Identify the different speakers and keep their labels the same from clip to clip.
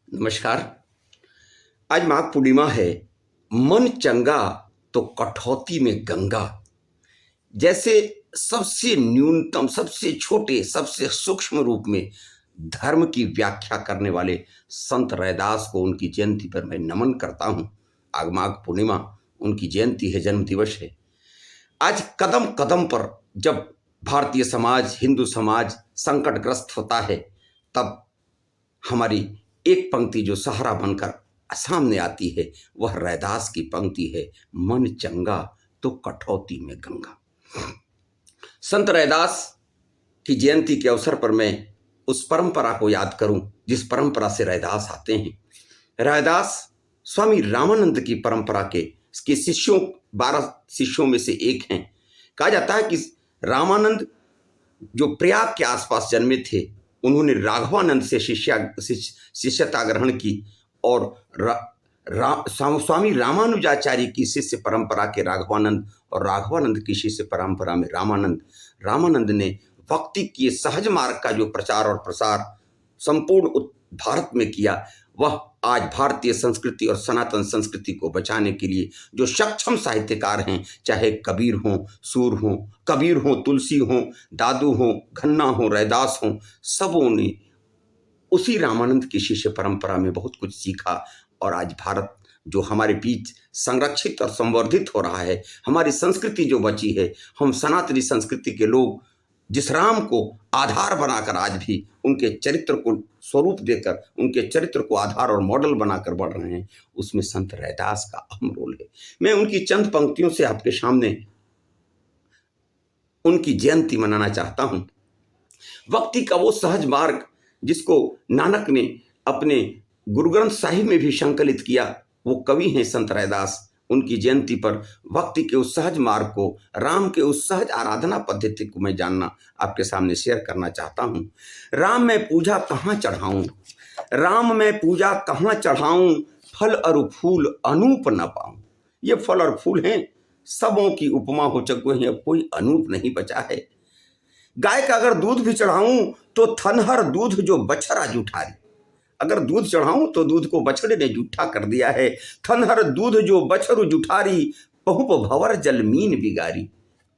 Speaker 1: नमस्कार। आज माघ पूर्णिमा है। मन चंगा तो कठौती में गंगा। जैसे सबसे न्यूनतम, सबसे छोटे, सबसे सूक्ष्म रूप में धर्म की व्याख्या करने वाले संत रैदास को उनकी जयंती पर मैं नमन करता हूँ। आज माघ पूर्णिमा उनकी जयंती है, जन्म दिवस है। आज कदम कदम पर जब भारतीय समाज, हिंदू समाज संकटग्रस्त होता है, तब हमारी एक पंक्ति जो सहारा बनकर सामने आती है वह रैदास की पंक्ति है, मन चंगा तो कठौती में गंगा। संत रैदास की जयंती के अवसर पर मैं उस परंपरा को याद करूं जिस परंपरा से रैदास आते हैं। रैदास स्वामी रामानंद की परंपरा के शिष्यों, 12 शिष्यों में से एक हैं। कहा जाता है कि रामानंद जो प्रयाग के आसपास जन्मे थे, उन्होंने राघवानंद से शिष्यता ग्रहण की और स्वामी रामानुजाचार्य की शिष्य परंपरा के राघवानंद और राघवानंद की शिष्य परंपरा में रामानंद ने भक्ति के सहज मार्ग का जो प्रचार और प्रसार संपूर्ण भारत में किया, वह आज भारतीय संस्कृति और सनातन संस्कृति को बचाने के लिए जो सक्षम साहित्यकार हैं, चाहे कबीर हों, सूर हों, कबीर हों, तुलसी हों, दादू हों, घन्ना हों, रैदास हों, सबों ने उसी रामानंद की शिष्य परंपरा में बहुत कुछ सीखा। और आज भारत जो हमारे बीच संरक्षित और संवर्धित हो रहा है, हमारी संस्कृति जो बची है, हम सनातनी संस्कृति के लोग जिस राम को आधार बनाकर आज भी उनके चरित्र को स्वरूप देकर उनके चरित्र को आधार और मॉडल बनाकर बढ़ रहे हैं, उसमें संत रैदास का अहम रोल है। मैं उनकी चंद पंक्तियों से आपके सामने उनकी जयंती मनाना चाहता हूं। भक्ति का वो सहज मार्ग जिसको नानक ने अपने गुरु ग्रंथ साहिब में भी संकलित किया, वो कवि हैं संत रैदास। उनकी जयंती पर भक्ति के उस सहज मार्ग को, राम के उस सहज आराधना पद्धति को मैं जानना आपके सामने शेयर करना चाहता हूं। राम मैं पूजा कहाँ चढ़ाऊं, राम मैं पूजा कहाँ चढ़ाऊं, फल और फूल अनूप न पाऊं। ये फल और फूल हैं, सबों की उपमा हो चुके हैं, अब कोई अनूप नहीं बचा है। गाय का अगर दूध भी चढ़ाऊं तो थनहर दूध जो बछड़ा जुठारी। अगर दूध चढ़ाऊं तो दूध को बछड़े ने जूठा कर दिया है। थनहर दूध जो बछड़ू जुठारी, पहुप भंवर जल मीन बिगारी।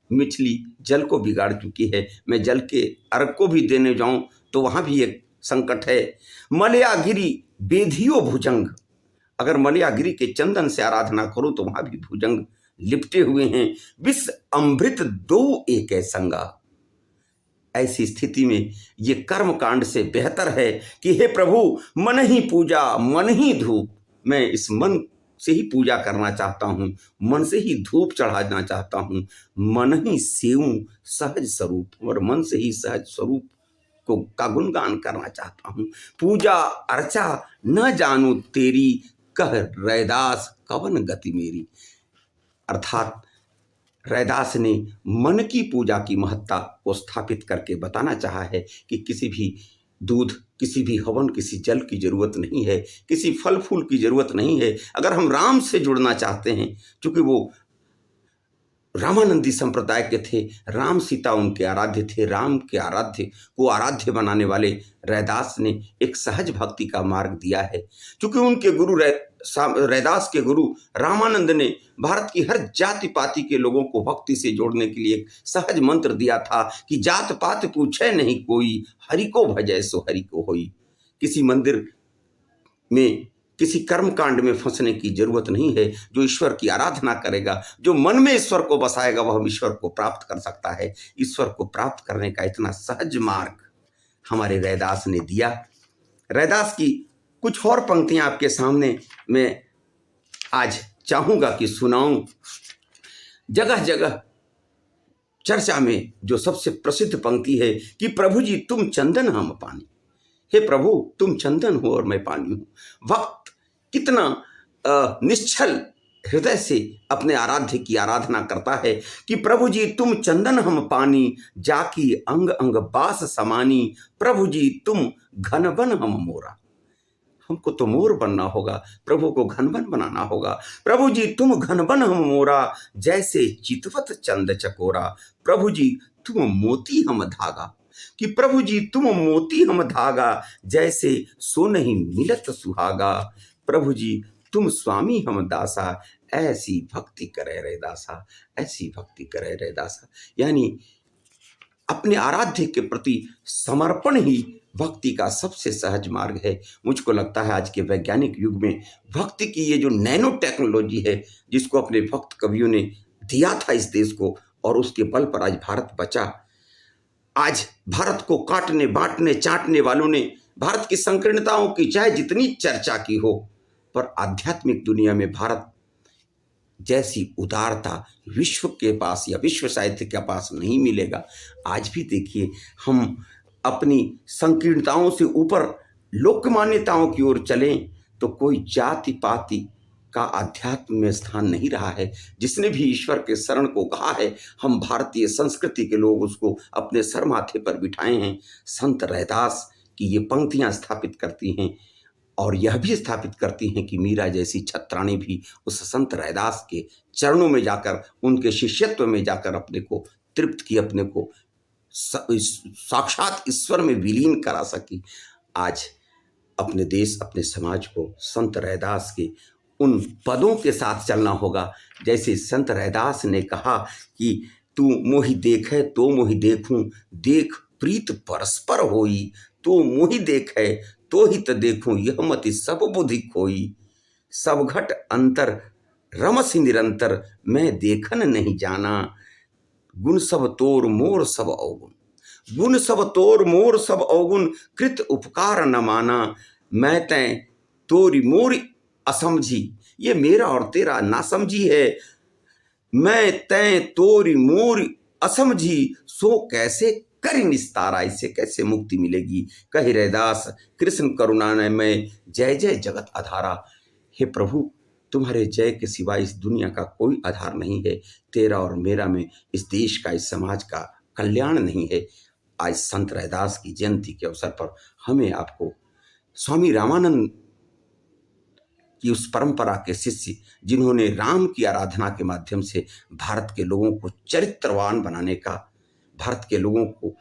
Speaker 1: मछली जल को बिगाड़ चुकी है, मैं जल के अर्घ को भी देने जाऊं तो वहां भी एक संकट है। मलयागिरी बेधियो भुजंग, अगर मलयागिरी के चंदन से आराधना करूं तो वहां भी भुजंग लिपटे हुए हैं। विष अमृत दो एक संगा। ऐसी स्थिति में ये कर्म कांड से बेहतर है कि हे प्रभु, मन ही पूजा मन ही धूप। मैं इस मन से ही पूजा करना चाहता हूँ, मन से ही धूप चढ़ाना चाहता हूँ, मन ही सेऊं सहज स्वरूप, और मन से ही सहज स्वरूप को का गुणगान करना चाहता हूँ। पूजा अर्चा न जानू तेरी, कह रैदास कवन गति मेरी। अर्थात रैदास ने मन की पूजा की महत्ता को स्थापित करके बताना चाहा है कि किसी भी दूध, किसी भी हवन, किसी जल की जरूरत नहीं है, किसी फल फूल की जरूरत नहीं है। अगर हम राम से जुड़ना चाहते हैं, क्योंकि वो रामानंदी संप्रदाय के थे, राम सीता उनके आराध्य थे, राम के आराध्य को आराध्य बनाने वाले रैदास ने एक सहज भक्ति का मार्ग दिया है। क्योंकि उनके गुरु रैदास के गुरु रामानंद ने भारत की हर जाति पाति के लोगों को भक्ति से जोड़ने के लिए एक सहज मंत्र दिया था कि जात पात पूछे नहीं कोई, हरि को भजै सो हरि को होई। किसी मंदिर में, किसी कर्म कांड में फंसने की जरूरत नहीं है। जो ईश्वर की आराधना करेगा, जो मन में ईश्वर को बसाएगा, वह ईश्वर को प्राप्त कर सकता है। ईश्वर को प्राप्त करने का इतना सहज मार्ग हमारे रैदास ने दिया। रैदास की कुछ और पंक्तियां आपके सामने मैं आज चाहूंगा कि सुनाऊं। जगह जगह चर्चा में जो सबसे प्रसिद्ध पंक्ति है कि प्रभु जी तुम चंदन हम पानी। हे प्रभु, तुम चंदन हो और मैं पानी हूं। भक्त कितना निश्चल हृदय से अपने आराध्य की आराधना करता है कि प्रभु जी तुम चंदन हम पानी, जाकी अंग अंग बास समानी। प्रभु जी तुम घनबन हम मोरा। हमको तो मोर बनना होगा, प्रभु को घनबन बनाना होगा। प्रभु जी तुम घनबन हम मोरा, जैसे चितवत चंद चकोरा। प्रभु जी तुम मोती हम धागा। कि प्रभु जी तुम मोती हम धागा, जैसे सो नहीं मिलत सुहागा। प्रभु जी तुम स्वामी हम दासा, ऐसी भक्ति करे रे दासा, ऐसी भक्ति करे रे दासा। यानी अपने आराध्य के प्रति समर्पण ही भक्ति का सबसे सहज मार्ग है। मुझको लगता है आज के वैज्ञानिक युग में भक्ति की ये जो नैनो टेक्नोलॉजी है, जिसको अपने भक्त कवियों ने दिया था इस देश को, और उसके बल पर आज भारत बचा। आज भारत को काटने बांटने चाटने वालों ने भारत की संकीर्णताओं की चाहे जितनी चर्चा की हो, पर आध्यात्मिक दुनिया में भारत जैसी उदारता विश्व के पास या विश्व साहित्य के पास नहीं मिलेगा। आज भी देखिए, हम अपनी संकीर्णताओं से ऊपर लोक मान्यताओं की ओर चलें तो कोई जाति पाति का अध्यात्म में स्थान नहीं रहा है। जिसने भी ईश्वर के शरण को कहा है, हम भारतीय संस्कृति के लोग उसको अपने सर माथे पर बिठाए हैं। संत रैदास की ये पंक्तियां स्थापित करती हैं, और यह भी स्थापित करती हैं कि मीरा जैसी छत्राणी भी उस संत रैदास के चरणों में जाकर, उनके शिष्यत्व में जाकर अपने को तृप्त की, अपने को साक्षात ईश्वर में विलीन करा सकी। आज अपने देश अपने समाज को संत रैदास के उन पदों के साथ चलना होगा। जैसे संत रैदास ने कहा कि तू मोहि देखे तो मोहि देखूं, देख प्रीत परस्पर होई, तू मोहि देखे तो ही त देखूं, यह मति सब बुद्धि खोई। सब घट अंतर रमसि निरंतर, मैं देखन नहीं जाना, गुण सब तोर मोर सब अवगुण, गुण सब तोर मोर सब अवगुण, कृत उपकार न माना, मैं तैं तोरी मोरी असमझी। ये मेरा और तेरा ना समझी है। मैं तैं तोरी मोरी असमझी, सो कैसे करि निस्तारा, इससे कैसे मुक्ति मिलेगी। कहि रैदास कृष्ण करुणामय में, जय जय जगत आधारा। हे प्रभु, तुम्हारे जय के सिवा इस दुनिया का कोई आधार नहीं है। तेरा और मेरा में इस देश का, इस समाज का कल्याण नहीं है। आज संत रैदास की जयंती के अवसर पर हमें आपको स्वामी रामानंद की उस परंपरा के शिष्य, जिन्होंने राम की आराधना के माध्यम से भारत के लोगों को चरित्रवान बनाने का, भारत के लोगों को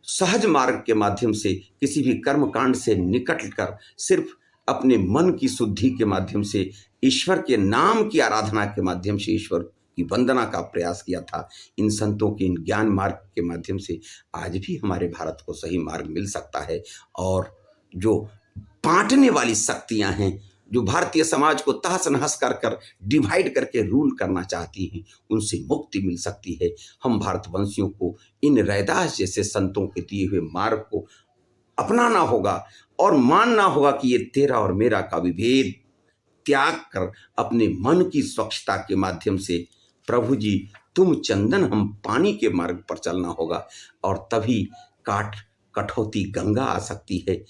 Speaker 1: सहज मार्ग के माध्यम से किसी भी कर्मकांड से निकट कर सिर्फ अपने मन की शुद्धि के माध्यम से, ईश्वर के नाम की आराधना के माध्यम से ईश्वर की वंदना का प्रयास किया था। इन संतों के इन ज्ञान मार्ग के माध्यम से आज भी हमारे भारत को सही मार्ग मिल सकता है। और जो बांटने वाली शक्तियां हैं, जो भारतीय समाज को तहस नहस कर डिवाइड करके रूल करना चाहती हैं, उनसे मुक्ति मिल सकती है। हम भारतवंशियों को इन रैदास जैसे संतों के दिए हुए मार्ग को अपनाना होगा और मानना होगा कि ये तेरा और मेरा का विभेद त्याग कर अपने मन की स्वच्छता के माध्यम से प्रभु जी तुम चंदन हम पानी के मार्ग पर चलना होगा। और तभी कठौती गंगा आ सकती है,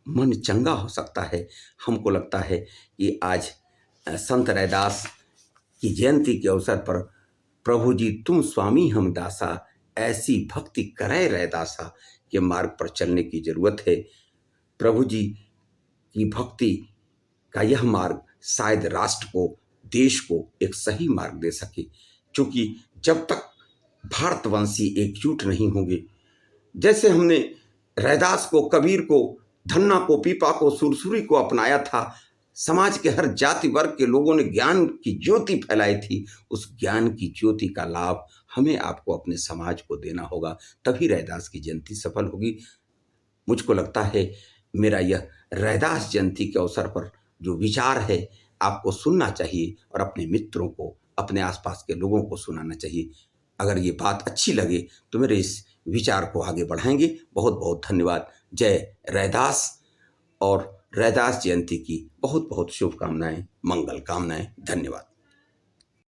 Speaker 1: मन चंगा हो सकता है। हमको लगता है कि आज संत रैदास की जयंती के अवसर पर प्रभु जी तुम स्वामी हम दासा, ऐसी भक्ति करे रैदासा के मार्ग पर चलने की जरूरत है। प्रभु जी की भक्ति का यह मार्ग शायद राष्ट्र को, देश को एक सही मार्ग दे सके। क्योंकि जब तक भारतवंशी एकजुट नहीं होंगे, जैसे हमने रैदास को, कबीर को, धन्ना को, पीपा को, सुरसुरी को अपनाया था, समाज के हर जाति वर्ग के लोगों ने ज्ञान की ज्योति फैलाई थी, उस ज्ञान की ज्योति का लाभ हमें आपको अपने समाज को देना होगा, तभी रैदास की जयंती सफल होगी। मुझको लगता है मेरा यह रैदास जयंती के अवसर पर जो विचार है आपको सुनना चाहिए और अपने मित्रों को, अपने आसपास के लोगों को सुनाना चाहिए। अगर ये बात अच्छी लगे तो मेरे इस विचार को आगे बढ़ाएंगे। बहुत बहुत धन्यवाद। जय रैदास और रैदास जयंती की बहुत बहुत शुभकामनाएं, मंगल कामनाएं। धन्यवाद।